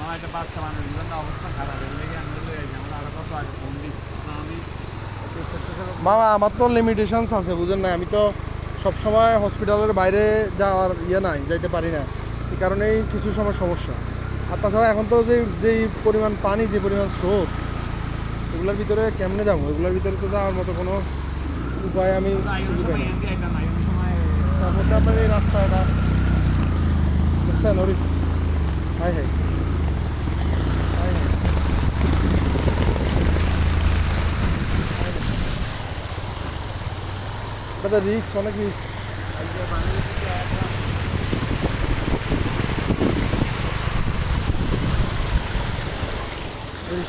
আমার একটা বাচ্চা মানুষের জন্য অবস্থা খারাপ এর লেগে আমি লয়ে যাই আমার আরো কত আগে ফোন দিই না আমি মামা আমার তো লিমিটেশনস আছে বুঝেন না, আমি তো সবসময় হসপিটালের বাইরে যাওয়ার ইয়ে নাই, যাইতে পারি না, এই কারণেই কিছু সময় সমস্যা। আর তাছাড়া এখন তো যেই পরিমাণ পানি, যে পরিমাণ স্রোত, এগুলোর ভিতরে কেমনে যাবো? এগুলোর ভিতরে তো যাওয়ার মতো কোনো উপায় আমি আইনের খুঁজে পাই সময় না। এনডি আইটা না আইনের সময় তার মধ্যে আপনার এই রাস্তাটা দেখছেন, ওরি হাই হাই হাই হাই, এটা রিক্স, অনেক রিক্স। আজকে বাংলাদেশে এই